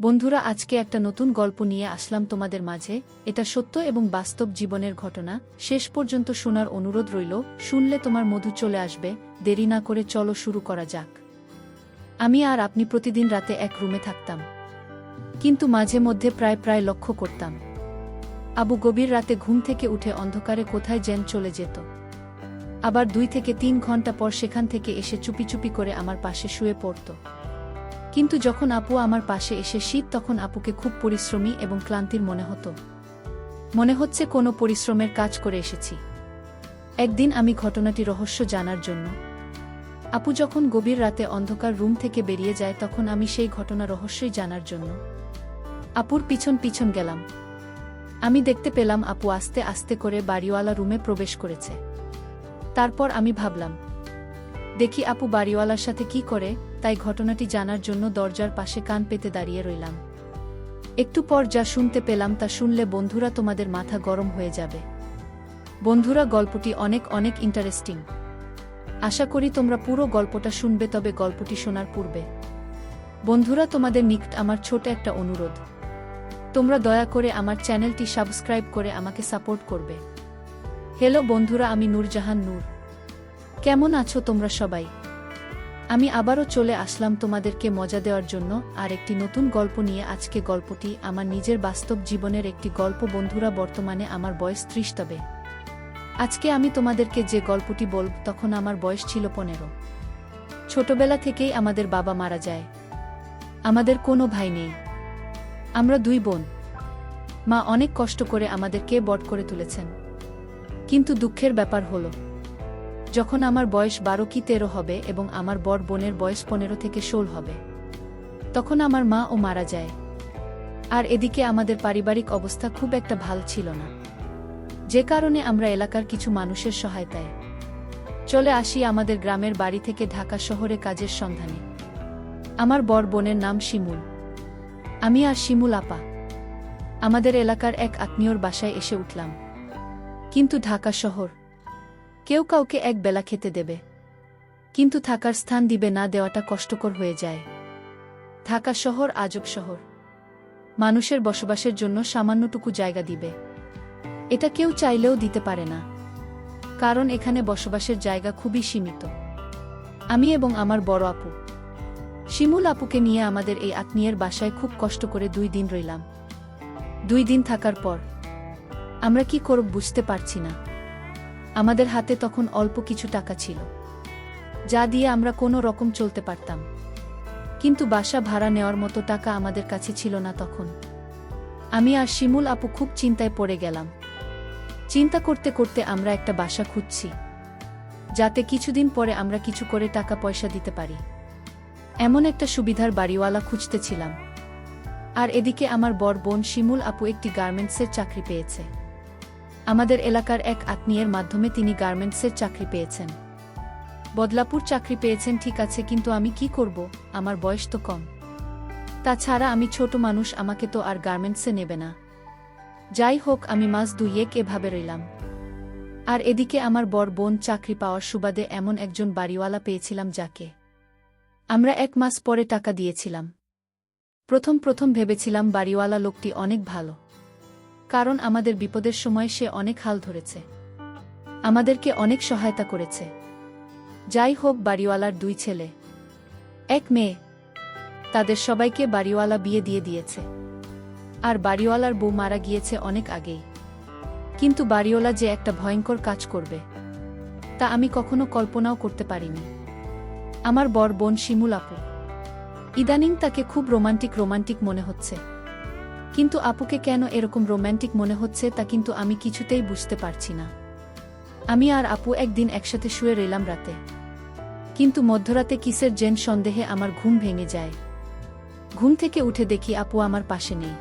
বন্ধুরা, আজকে একটা নতুন গল্প নিয়ে আসলাম তোমাদের মাঝে। এটা সত্য এবং বাস্তব জীবনের ঘটনা। শেষ পর্যন্ত শোনার অনুরোধ রইল। শুনলে তোমার মধু চলে আসবে। দেরি না করে চলো শুরু করা যাক। আমি আর আপনি প্রতিদিন রাতে এক রুমে থাকতাম, কিন্তু মাঝে মধ্যে প্রায় লক্ষ্য করতাম আবু গভীর রাতে ঘুম থেকে উঠে অন্ধকারে কোথায় যেন চলে যেত। আবার 2 থেকে 3 ঘন্টা পর সেখান থেকে এসে চুপি চুপি করে আমার পাশে শুয়ে পড়ত। কিন্তু যখন আপু আমার পাশে এসে শীত, তখন আপুকে খুব পরিশ্রমী এবং ক্লান্তির মনে হতো। মনে হচ্ছে কোনো পরিশ্রমের কাজ করে এসেছি। একদিন আমি ঘটনাটি রহস্য জানার জন্য আপু যখন গভীর রাতে অন্ধকার রুম থেকে বেরিয়ে যায়, তখন আমি সেই ঘটনা রহস্যই জানার জন্য আপুর পিছন পিছন গেলাম। আমি দেখতে পেলাম আপু আস্তে আস্তে করে বাড়িওয়ালা রুমে প্রবেশ করেছে। তারপর আমি ভাবলাম, দেখি আপু বাড়িওয়ালার সাথে কি করে। তাই ঘটনাটি জানার জন্য দরজার পাশে কান পেতে দাঁড়িয়ে রইলাম। একটু পর যা শুনতে পেলাম তা শুনলে বন্ধুরা তোমাদের মাথা গরম হয়ে যাবে। বন্ধুরা, গল্পটি অনেক ইন্টারেস্টিং। আশা করি তোমরা পুরো গল্পটা শুনবে। তবে গল্পটি শোনার পূর্বে বন্ধুরা, তোমাদের নিকট আমার ছোট একটা অনুরোধ। তোমরা দয়া করে আমার চ্যানেলটি সাবস্ক্রাইব করে আমাকে সাপোর্ট করবে। হ্যালো বন্ধুরা, আমি নূরজাহান নূর। কেমন আছো তোমরা সবাই? আমি আবারও চলে আসলাম তোমাদেরকে মজা দেওয়ার জন্য আর একটি নতুন গল্প নিয়ে। আজকে গল্পটি আমার নিজের বাস্তব জীবনের একটি গল্প। বন্ধুরা, বর্তমানে আমার বয়স 30। তবে আজকে আমি তোমাদেরকে যে গল্পটি বলব, তখন আমার বয়স ছিল 15। ছোটবেলা থেকেই আমাদের বাবা মারা যায়। আমাদের কোনো ভাই নেই, আমরা 2 বোন। মা অনেক কষ্ট করে আমাদেরকে বড় করে তুলেছেন। কিন্তু দুঃখের ব্যাপার হলো, যখন আমার বয়স 12 কি 13 হবে এবং আমার বড় বোনের বয়স 15 থেকে 16 হবে, তখন আমার মা ও মারা যায়। আর এদিকে আমাদের পারিবারিক অবস্থা খুব একটা ভালো ছিল না, যে কারণে আমরা এলাকার কিছু মানুষের সহায়তায় চলে আসি আমাদের গ্রামের বাড়ি থেকে ঢাকা শহরে কাজের সন্ধানে। আমার বড় বোনের নাম শিমুল। আমি আর শিমুল আপা আমাদের এলাকার এক আত্মীয়র বাসায় এসে উঠলাম। কিন্তু ঢাকা শহর, কেউ কাউকে এক বেলা খেতে দেবে, কিন্তু থাকার স্থান দিবে না, দেওয়াটা কষ্টকর হয়ে যায়। ঢাকা শহর আজব শহর। মানুষের বসবাসের জন্য সামান্যটুকু জায়গা দিবে, এটা কেউ চাইলেও দিতে পারে না, কারণ এখানে বসবাসের জায়গা খুবই সীমিত। আমি এবং আমার বড় আপু শিমুল আপুকে নিয়ে আমাদের এই আত্মীয়ের বাসায় খুব কষ্ট করে 2 দিন রইলাম। 2 দিন থাকার পর আমরা কি করব বুঝতে পারছি না। আমাদের হাতে তখন অল্প কিছু টাকা ছিল, যা দিয়ে আমরা কোনো রকম চলতে পারতাম। কিন্তু বাসা ভাড়া নেওয়ার মতো টাকা আমাদের কাছে ছিল না তখন। আমি আর শিমুল আপু খুব চিন্তায় পড়ে গেলাম। চিন্তা করতে করতে আমরা একটা বাসা খুঁজছি, যাতে কিছুদিন পরে আমরা কিছু করে টাকা পয়সা দিতে পারি। এমন একটা সুবিধার বাড়িওয়ালা খুঁজতেছিলাম। আর এদিকে আমার বড় বোন শিমুল আপু একটি গার্মেন্টসের চাকরি পেয়েছে। আমাদের এলাকার এক আত্মীয়ের মাধ্যমে তিনি গার্মেন্টসের চাকরি পেয়েছেন। বদলাপুর চাকরি পেয়েছেন, ঠিক আছে, কিন্তু আমি কি করব? আমার বয়স তো কম। তাছাড়া আমি ছোট মানুষ, আমাকে তো আর গার্মেন্টসে নেবে না। যাই হোক, আমি মাস 2 এভাবে রইলাম। আর এদিকে আমার বড় বোন চাকরি পাওয়ার সুবাদে এমন একজন বাড়িওয়ালা পেয়েছিলাম, যাকে আমরা 1 মাস পরে টাকা দিয়েছিলাম। প্রথম ভেবেছিলাম বাড়িওয়ালা লোকটি অনেক ভালো, কারণ আমাদের বিপদের সময় সে অনেক হাল ধরেছে, আমাদেরকে অনেক সহায়তা করেছে। যাই হোক, বাড়িওয়ালার 2 ছেলে 1 মেয়ে, তাদের সবাইকে বাড়িওয়ালা বিয়ে দিয়ে দিয়েছে। আর বাড়িওয়ালার বউ মারা গিয়েছে অনেক আগেই। কিন্তু বাড়িওয়ালা যে একটা ভয়ঙ্কর কাজ করবে, তা আমি কখনো কল্পনাও করতে পারিনি। আমার বড় বোন শিমুল আপু ইদানিং তাকে খুব রোমান্টিক মনে হচ্ছে। কিন্তু আপুকে কেন এরকম রোম্যান্টিক মনে হচ্ছে তা কিন্তু আমি কিছুতেই বুঝতে পারছি না। আমি আর আপু একদিন একসাথে শুয়ে রইলাম রাতে, কিন্তু মধ্যরাতে কিসের জেন সন্দেহে আমার ঘুম ভেঙে যায়। ঘুম থেকে উঠে দেখি আপু আমার পাশে নেই।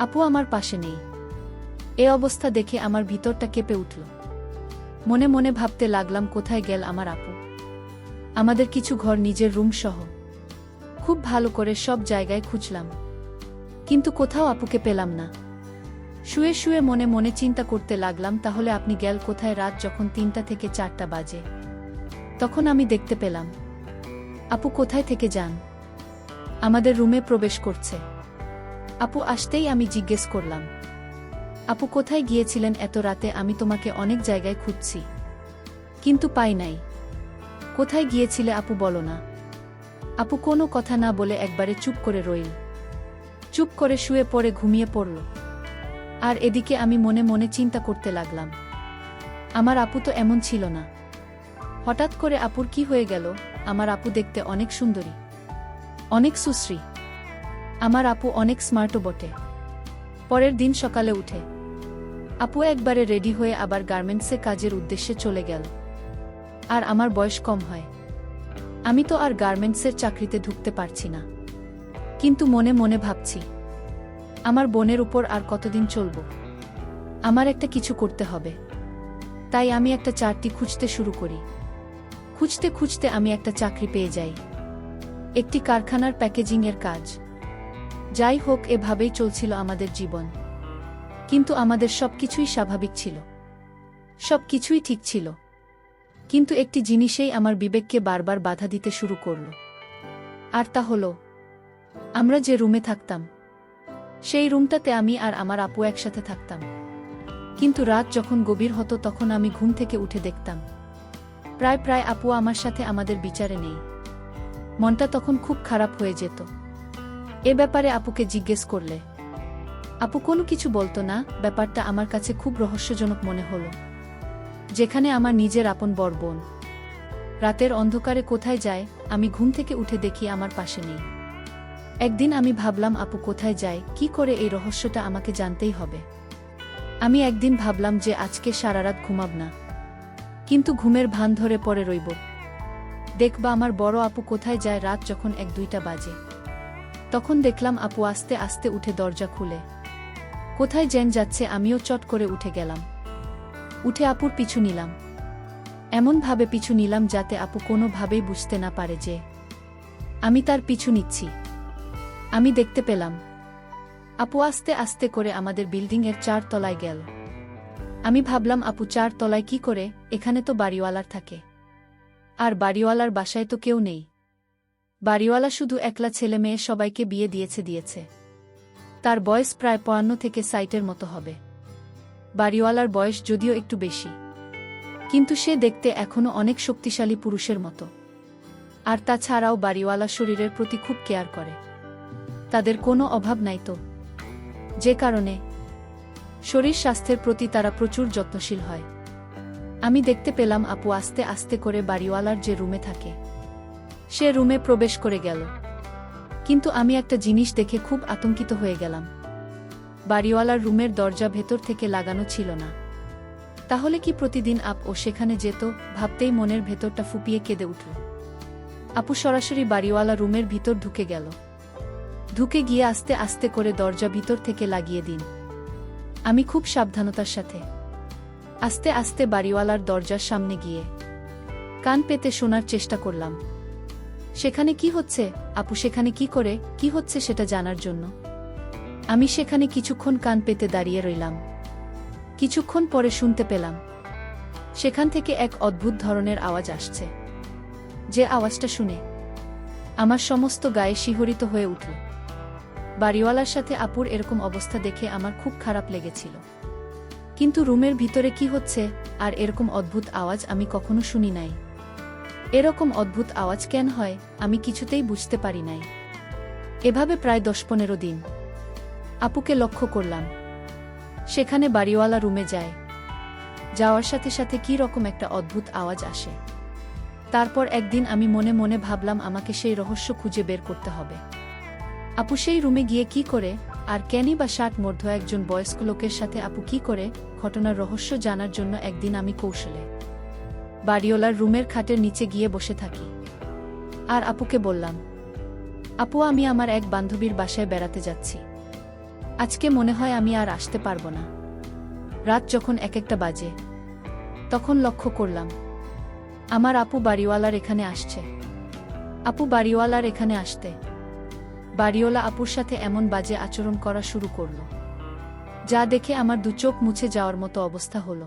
আপু আমার পাশে নেই। এ অবস্থা দেখে আমার ভিতরটা কেঁপে উঠল। মনে মনে ভাবতে লাগলাম, কোথায় গেল আমার আপু? আমাদের কিছু ঘর, নিজের রুম সহ খুব ভালো করে সব জায়গায় খুঁজলাম, কিন্তু কোথাও আপুকে পেলাম না। শুয়ে শুয়ে মনে মনে চিন্তা করতে লাগলাম, তাহলে আপনি গেল কোথায়? রাত যখন 3টা থেকে 4টা বাজে, তখন আমি দেখতে পেলাম আপু কোথায় থেকে যান। আমাদের রুমে প্রবেশ করছে। আপু আসতেই আমি জিজ্ঞেস করলাম, আপু কোথায় গিয়েছিলেন এত রাতে? আমি তোমাকে অনেক জায়গায় খুঁজছি, কিন্তু পাই নাই। কোথায় গিয়েছিলে আপু, বলো না। আপু কোনো কথা না বলে একবারে চুপ করে রইল। চুপ করে শুয়ে পড়ে ঘুমিয়ে পড়ল। আর এদিকে আমি মনে মনে চিন্তা করতে লাগলাম, আমার আপু তো এমন ছিল না। হঠাৎ করে আপুর কি হয়ে গেল? আমার আপু দেখতে অনেক সুন্দরী, অনেক সুশ্রী। আমার আপু অনেক স্মার্টও বটে। পরের দিন সকালে উঠে আপু একবারে রেডি হয়ে আবার গার্মেন্টসে কাজের উদ্দেশ্যে চলে গেল। আর আমার বয়স কম হয়, আমি তো আর গার্মেন্টসের চাকরিতে ঢুকতে পারছি না। কিন্তু মনে মনে ভাবছি, আমার বোনের উপর আর কতদিন চলব? আমার একটা কিছু করতে হবে। তাই আমি একটা চাকরি খুঁজতে শুরু করি। খুঁজতে খুঁজতে আমি একটা চাকরি পেয়ে যাই, একটি কারখানার প্যাকেজিংয়ের কাজ। যাই হোক, এভাবেই চলছিল আমাদের জীবন। কিন্তু আমাদের সবকিছুই স্বাভাবিক ছিল, সবকিছুই ঠিক ছিল। কিন্তু একটি জিনিসেই আমার বিবেককে বারবার বাধা দিতে শুরু করল। আর তা হলো, আমরা যে রুমে থাকতাম, সেই রুমটাতে আমি আর আমার আপু একসাথে থাকতাম। কিন্তু রাত যখন গভীর হতো তখন আমি ঘুম থেকে উঠে দেখতাম প্রায় প্রায় আপু আমার সাথে আমাদের বিচারে নেই। মনটা তখন খুব খারাপ হয়ে যেত। এ ব্যাপারে আপুকে জিজ্ঞেস করলে আপু কোনো কিছু বলতো না। ব্যাপারটা আমার কাছে খুব রহস্যজনক মনে হলো। যেখানে আমার নিজের আপন বড় বোন রাতের অন্ধকারে কোথায় যায়, আমি ঘুম থেকে উঠে দেখি আমার পাশে নেই। একদিন আমি ভাবলাম আপু কোথায় যায়, কি করে, এই রহস্যটা আমাকে জানতেই হবে। আমি একদিন ভাবলাম যে আজকে সারা রাত ঘুমাব না, কিন্তু ঘুমের ভান ধরে পড়ে রইব। দেখবা আমার বড় আপু কোথায় যায়। রাত যখন 1-2টা বাজে, তখন দেখলাম আপু আস্তে আস্তে উঠে দরজা খুলে কোথায় যেন যাচ্ছে। আমিও চট করে উঠে গেলাম। উঠে আপুর পিছু নিলাম। এমনভাবে পিছু নিলাম যাতে আপু কোনোভাবেই বুঝতে না পারে যে আমি তার পিছু নিচ্ছি। আমি দেখতে পেলাম আপু আস্তে আস্তে করে আমাদের বিল্ডিংয়ের 4 তলায় গেল। আমি ভাবলাম আপু 4 তলায় কি করে? এখানে তো বাড়িওয়ালার থাকে, আর বাড়িওয়ালার বাসায় তো কেউ নেই। বাড়িওয়ালা শুধু একলা ছেলে মেয়ে সবাইকে বিয়ে দিয়েছে। তার বয়স প্রায় 55 থেকে 60-এর মতো হবে। বাড়িওয়ালার বয়স যদিও একটু বেশি, কিন্তু সে দেখতে এখনো অনেক শক্তিশালী পুরুষের মতো। আর তাছাড়াও বাড়িওয়ালা শরীরের প্রতি খুব কেয়ার করে। তাদের কোনো অভাব নাই তো, যে কারণে শরীর স্বাস্থ্যের প্রতি তারা প্রচুর যত্নশীল হয়। আমি দেখতে পেলাম আপু আস্তে আস্তে করে বাড়িওয়ালার যে রুমে থাকে সে রুমে প্রবেশ করে গেল। কিন্তু আমি একটা জিনিস দেখে খুব আতঙ্কিত হয়ে গেলাম। বাড়িওয়ালার রুমের দরজা ভেতর থেকে লাগানো ছিল না। তাহলে কি প্রতিদিন ও সেখানে যেত? ভাবতেই মনের ভেতরটা ফুপিয়ে কেঁদে উঠল। আপু সরাসরি বাড়িওয়ালা রুমের ভিতর ঢুকে গেল। ঢুকে গিয়ে আস্তে আস্তে করে দরজা ভিতর থেকে লাগিয়ে দিন। আমি খুব সাবধানতার সাথে আস্তে আস্তে বাড়িওয়ালার দরজার সামনে গিয়ে কান পেতে শোনার চেষ্টা করলাম সেখানে কি হচ্ছে। আপু সেখানে কি করে, কি হচ্ছে সেটা জানার জন্য আমি সেখানে কিছুক্ষণ কান পেতে দাঁড়িয়ে রইলাম। কিছুক্ষণ পরে শুনতে পেলাম সেখান থেকে এক অদ্ভুত ধরনের আওয়াজ আসছে। যে আওয়াজটা শুনে আমার সমস্ত গায়ে শিহরিত হয়ে উঠল। বাড়িওয়ালার সাথে আপুর এরকম অবস্থা দেখে আমার খুব খারাপ লেগেছিল। কিন্তু রুমের ভিতরে কি হচ্ছে আর এরকম অদ্ভুত আওয়াজ আমি কখনো শুনি নাই। এরকম অদ্ভুত আওয়াজ কেন হয় আমি কিছুতেই বুঝতে পারি নাই। এভাবে প্রায় 10-15 দিন আপুকে লক্ষ্য করলাম সেখানে বাড়িওয়ালা রুমে যায়। যাওয়ার সাথে সাথে কি রকম একটা অদ্ভুত আওয়াজ আসে। তারপর একদিন আমি মনে মনে ভাবলাম আমাকে সেই রহস্য খুঁজে বের করতে হবে। আপু সেই রুমে গিয়ে কি করে, আর কেনই বা 60 মধ্য একজন বয়স্ক লোকের সাথে আপু কি করে, ঘটনার রহস্য জানার জন্য একদিন আমি কৌশলে বাড়িওয়ালার রুমের খাটের নিচে গিয়ে বসে থাকি। আর আপুকে বললাম, আপু আমি আমার এক বান্ধবীর বাসায় বেড়াতে যাচ্ছি। আজকে মনে হয় আমি আর আসতে পারবো না। রাত যখন 1-1টা বাজে তখন লক্ষ্য করলাম আমার আপু বাড়িওয়ালার এখানে আসছে। আপু বাড়িওয়ালার এখানে আসতে বাড়িওয়ালা আপুর সাথে এমন বাজে আচরণ করা শুরু করল, যা দেখে আমার 2 চোখ মুছে যাওয়ার মতো অবস্থা হলো।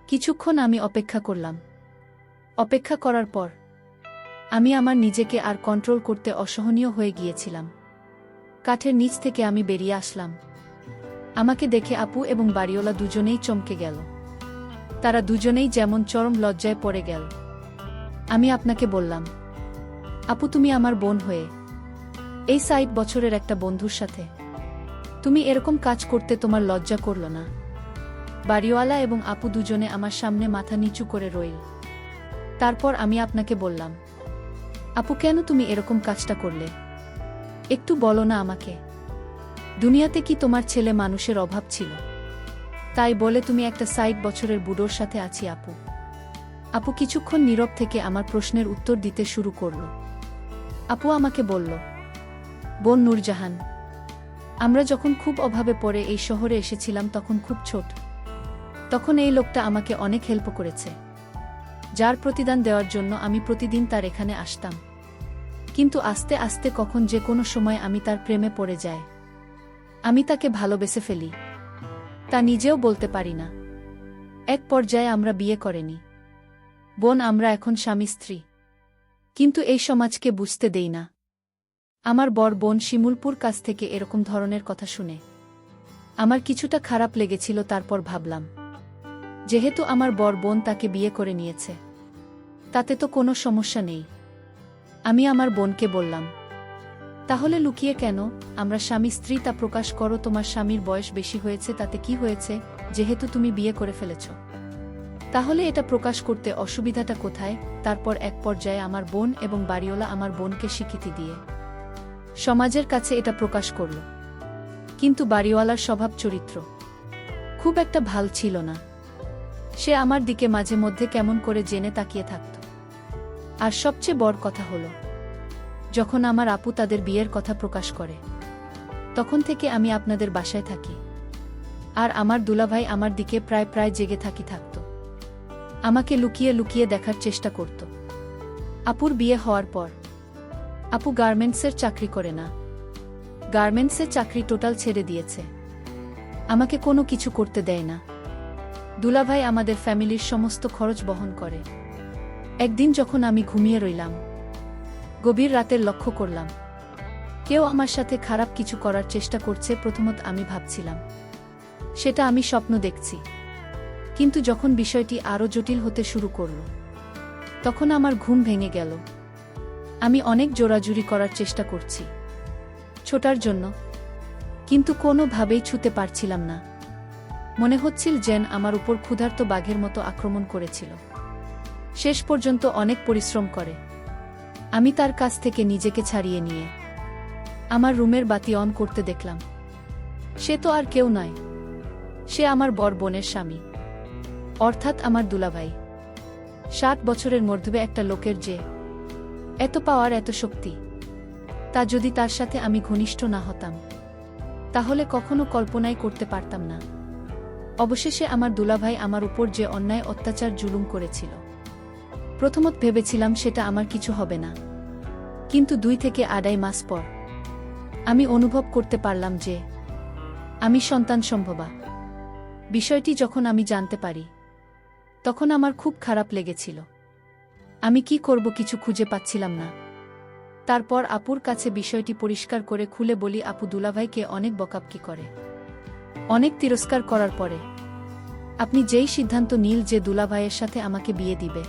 কিছুক্ষণ আমি অপেক্ষা করলাম। অপেক্ষা করার পর আমি আমার নিজেকে আর কন্ট্রোল করতে অসহনীয় হয়ে গিয়েছিলাম। কাঠের নিচ থেকে আমি বেরিয়ে আসলাম। আমাকে দেখে আপু এবং বাড়িওয়ালা দুজনেই চমকে গেল। তারা দুজনেই যেমন চরম লজ্জায় পড়ে গেল। আমি আপনাকে বললাম, আপু তুমি আমার বোন হয়ে এই ৬০ বছরের একটা বন্ধুর সাথে তুমি এরকম কাজ করতে তোমার লজ্জা করল না? বাড়িওয়ালা এবং আপু দুজনে আমার সামনে মাথা নিচু করে রইল। তারপর আমি আপনাকে বললাম, আপু কেন তুমি এরকম কাজটা করলে? একটু বলো না আমাকে। দুনিয়াতে কি তোমার ছেলে মানুষের অভাব ছিল? তাই বলে তুমি একটা ৬০ বছরের বুড়োর সাথে আছি? আপু আপু কিছুক্ষণ নীরব থেকে আমার প্রশ্নের উত্তর দিতে শুরু করল। আপু আমাকে বলল, বোন নূরজাহান, আমরা যখন খুব অভাবে পড়ে এই শহরে এসেছিলাম তখন খুব ছোট। তখন এই লোকটা আমাকে অনেক হেল্প করেছে, যার প্রতিদান দেওয়ার জন্য আমি প্রতিদিন তার এখানে আসতাম। কিন্তু আস্তে আস্তে কখন যে কোনো সময় আমি তার প্রেমে পড়ে যাই। আমি তাকে ভালোবেসে ফেলি, তা নিজেও বলতে পারি না। এক পর্যায়ে আমরা বিয়ে করেনি বোন, আমরা এখন স্বামী স্ত্রী। কিন্তু এই সমাজকে বুঝতে দেই না। আমার বর বোন শিমুলপুর কাছ থেকে এরকম ধরনের কথা শুনে আমার কিছুটা খারাপ লেগেছিল। তারপর ভাবলাম, যেহেতু আমার বর বোন তাকে বিয়ে করে নিয়েছে, তাতে তো কোনো সমস্যা নেই। আমি আমার বোনকে বললাম, তাহলে লুকিয়ে কেন? আমরা স্বামী স্ত্রী তা প্রকাশ করো। তোমার স্বামীর বয়স বেশি হয়েছে, তাতে কি হয়েছে? যেহেতু তুমি বিয়ে করে ফেলেছ, তাহলে এটা প্রকাশ করতে অসুবিধাটা কোথায়? তারপর এক পর্যায়ে আমার বোন এবং বাড়িওয়ালা আমার বোনকে স্বীকৃতি দিয়ে সমাজের কাছে এটা প্রকাশ করল। কিন্তু বাড়িওয়ালার স্বভাব চরিত্র খুব একটা ভাল ছিল না। সে আমার দিকে মাঝে মধ্যে কেমন করে জেনে তাকিয়ে থাকত। আর সবচেয়ে বড় কথা হলো, যখন আমার আপু তাদের বিয়ের কথা প্রকাশ করে, তখন থেকে আমি আপনাদের বাসায় থাকি। আর আমার দুলাভাই আমার দিকে প্রায় প্রায় জেগে থাকত। আমাকে লুকিয়ে লুকিয়ে দেখার চেষ্টা করত। আপুর বিয়ে হওয়ার পর আপু গার্মেন্টসের চাকরি করে না, গার্মেন্টসের চাকরি টোটাল ছেড়ে দিয়েছে। আমাকে কোনো কিছু করতে দেয় না। দুলাভাই আমাদের ফ্যামিলির সমস্ত খরচ বহন করে। একদিন যখন আমি ঘুমিয়ে রইলাম, গভীর রাতের লক্ষ্য করলাম কেউ আমার সাথে খারাপ কিছু করার চেষ্টা করছে। প্রথমত আমি ভাবছিলাম সেটা আমি স্বপ্ন দেখছি, কিন্তু যখন বিষয়টি আরও জটিল হতে শুরু করল, তখন আমার ঘুম ভেঙে গেল। আমি অনেক জোরাজুরি করার চেষ্টা করছি ছোটার জন্য, কিন্তু কোনোভাবেই ছুতে পারছিলাম না। মনে হচ্ছিল যেন আমার উপর ক্ষুধার্ত বাঘের মতো আক্রমণ করেছিল। শেষ পর্যন্ত অনেক পরিশ্রম করে আমি তার কাছ থেকে নিজেকে ছাড়িয়ে নিয়ে আমার রুমের বাতি অন করতে দেখলাম। সে তো আর কেউ নয়, সে আমার বর বোনের স্বামী, অর্থাৎ আমার দুলাভাই। ৭ বছরের মধ্যে একটা লোকের যে এত পাওয়ার, এত শক্তি, তা যদি তার সাথে আমি ঘনিষ্ঠ না হতাম, তাহলে কখনো কল্পনাই করতে পারতাম না। অবশেষে আমার দুলাভাই আমার উপর যে অন্যায় অত্যাচার জুলুম করেছিল, প্রথমত ভেবেছিলাম সেটা আমার কিছু হবে না, কিন্তু ২ থেকে ২.৫ মাস পর আমি অনুভব করতে পারলাম যে আমি সন্তান সম্ভবা। বিষয়টি যখন আমি জানতে পারি, তখন আমার খুব খারাপ লেগেছিল। আমি কি করব কিছু খুঁজে পাচ্ছিলাম না। তারপর আপুর কাছে বিষয়টি পরিষ্কার করে খুলে বলি, আপু দুলাভাইকে অনেক বকাবকি করে, অনেক তিরস্কার করার পরে আপনি যেই সিদ্ধান্ত নিল যে দুলাভাইয়ের সাথে আমাকে বিয়ে দিবে,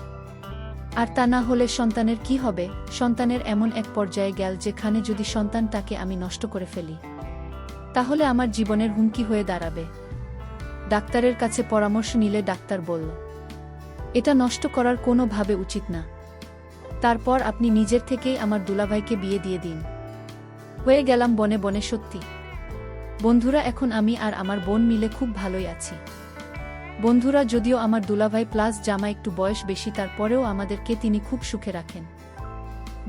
আর তা না হলে সন্তানের কি হবে? সন্তানের এমন এক পর্যায়ে গেল যেখানে যদি সন্তানটাকে আমি নষ্ট করে ফেলি, তাহলে আমার জীবনের হুমকি হয়ে দাঁড়াবে। ডাক্তারের কাছে পরামর্শ নিলে ডাক্তার বলল, এটা নষ্ট করার কোনোভাবে উচিত না। তারপর আপনি নিজের থেকেই আমার দুলাভাইকে বিয়ে দিয়ে দিন। হয়ে গেলাম বনে বনে সত্যি। বন্ধুরা, এখন আমি আর আমার বোন মিলে খুব ভালোই আছি। বন্ধুরা, যদিও আমার দুলাভাই প্লাস জামা একটু বয়স বেশি, তারপরেও আমাদেরকে তিনি খুব সুখে রাখেন।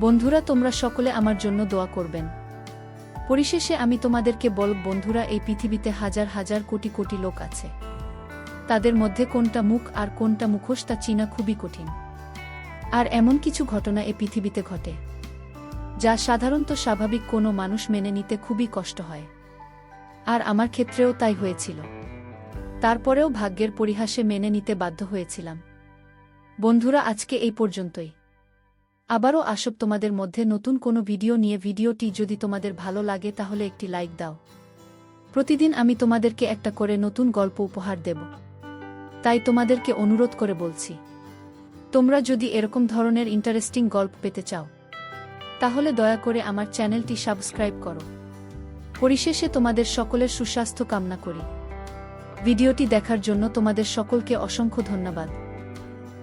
বন্ধুরা, তোমরা সকলে আমার জন্য দোয়া করবেন। পরিশেষে আমি তোমাদেরকে বলব, বন্ধুরা, এই পৃথিবীতে হাজার হাজার কোটি কোটি লোক আছে। তাদের মধ্যে কোনটা মুখ আর কোনটা মুখোশ তা চিনা খুবই কঠিন। আর এমন কিছু ঘটনা এ পৃথিবীতে ঘটে যা সাধারণত স্বাভাবিক কোনো মানুষ মেনে নিতে খুবই কষ্ট হয়। আর আমার ক্ষেত্রেও তাই হয়েছিল। তারপরেও ভাগ্যের পরিহাসে মেনে নিতে বাধ্য হয়েছিলাম। বন্ধুরা, আজকে এই পর্যন্তই। আবারও আসব তোমাদের মধ্যে নতুন কোনো ভিডিও নিয়ে। ভিডিওটি যদি তোমাদের ভালো লাগে তাহলে একটি লাইক দাও। প্রতিদিন আমি তোমাদেরকে একটা করে নতুন গল্প উপহার দেব, তাই তোমাদেরকে অনুরোধ করে বলছি, তোমরা যদি এরকম ধরনের ইন্টারেস্টিং গল্প পেতে চাও তাহলে দয়া করে আমার চ্যানেলটি সাবস্ক্রাইব করো। পরিশেষে তোমাদের সকলের সুস্বাস্থ্য কামনা করি। ভিডিওটি দেখার জন্য তোমাদের সকলকে অসংখ্য ধন্যবাদ।